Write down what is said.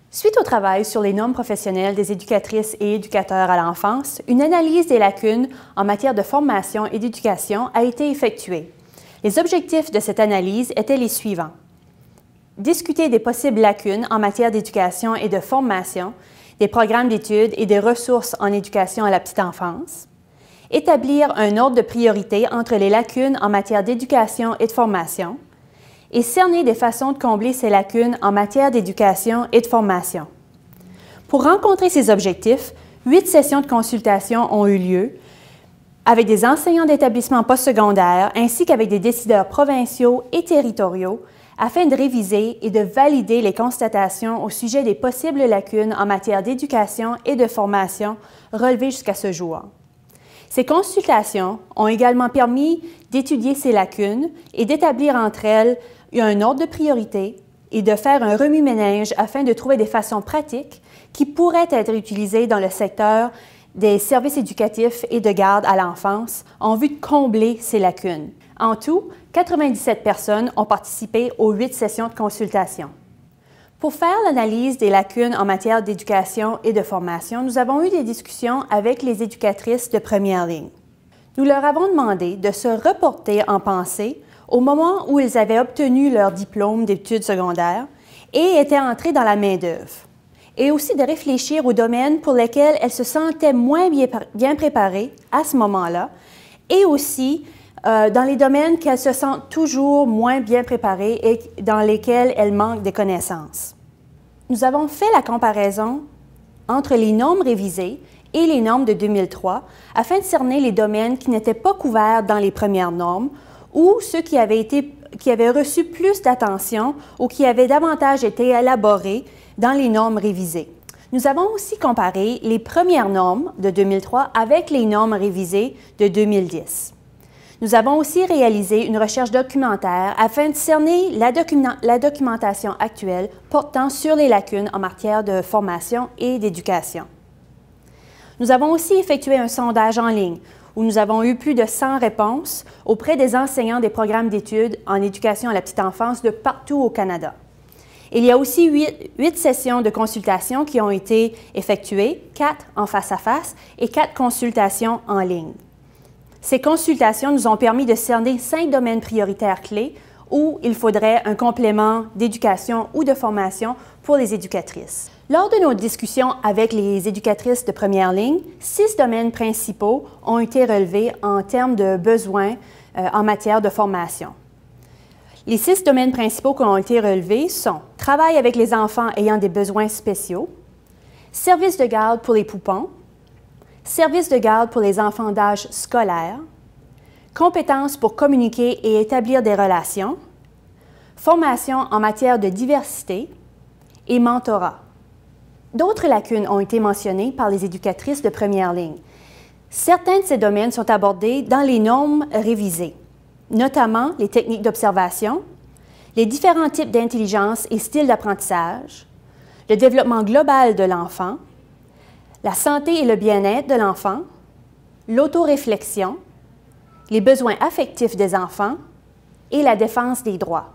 Suite au travail sur les normes professionnelles des éducatrices et éducateurs à l'enfance, une analyse des lacunes en matière de formation et d'éducation a été effectuée. Les objectifs de cette analyse étaient les suivants. Discuter des possibles lacunes en matière d'éducation et de formation, des programmes d'études et des ressources en éducation à la petite enfance. Établir un ordre de priorité entre les lacunes en matière d'éducation et de formation. Et cerner des façons de combler ces lacunes en matière d'éducation et de formation. Pour rencontrer ces objectifs, 8 sessions de consultation ont eu lieu avec des enseignants d'établissements postsecondaires ainsi qu'avec des décideurs provinciaux et territoriaux afin de réviser et de valider les constatations au sujet des possibles lacunes en matière d'éducation et de formation relevées jusqu'à ce jour. Ces consultations ont également permis d'étudier ces lacunes et d'établir entre elles un ordre de priorité et de faire un remue-ménage afin de trouver des façons pratiques qui pourraient être utilisées dans le secteur des services éducatifs et de garde à l'enfance en vue de combler ces lacunes. En tout, 97 personnes ont participé aux 8 sessions de consultation. Pour faire l'analyse des lacunes en matière d'éducation et de formation, nous avons eu des discussions avec les éducatrices de première ligne. Nous leur avons demandé de se reporter en pensée au moment où ils avaient obtenu leur diplôme d'études secondaires et étaient entrés dans la main-d'œuvre, et aussi de réfléchir aux domaines pour lesquels elles se sentaient moins bien préparées à ce moment-là, et aussi dans les domaines qu'elles se sentent toujours moins bien préparées et dans lesquels elles manquent de connaissances. Nous avons fait la comparaison entre les normes révisées et les normes de 2003 afin de cerner les domaines qui n'étaient pas couverts dans les premières normes ou ceux qui avaient reçu plus d'attention ou qui avaient davantage été élaborés dans les normes révisées. Nous avons aussi comparé les premières normes de 2003 avec les normes révisées de 2010. Nous avons aussi réalisé une recherche documentaire afin de cerner la documentation actuelle portant sur les lacunes en matière de formation et d'éducation. Nous avons aussi effectué un sondage en ligne où nous avons eu plus de 100 réponses auprès des enseignants des programmes d'études en éducation à la petite enfance de partout au Canada. Il y a aussi 8 sessions de consultation qui ont été effectuées, 4 en face-à-face et 4 consultations en ligne. Ces consultations nous ont permis de cerner 5 domaines prioritaires clés où il faudrait un complément d'éducation ou de formation pour les éducatrices. Lors de nos discussions avec les éducatrices de première ligne, 6 domaines principaux ont été relevés en termes de besoins en matière de formation. Les 6 domaines principaux qui ont été relevés sont travail avec les enfants ayant des besoins spéciaux, service de garde pour les poupons, service de garde pour les enfants d'âge scolaire, compétences pour communiquer et établir des relations, formation en matière de diversité et mentorat. D'autres lacunes ont été mentionnées par les éducatrices de première ligne. Certains de ces domaines sont abordés dans les normes révisées, notamment les techniques d'observation, les différents types d'intelligence et styles d'apprentissage, le développement global de l'enfant, la santé et le bien-être de l'enfant, l'autoréflexion, les besoins affectifs des enfants et la défense des droits.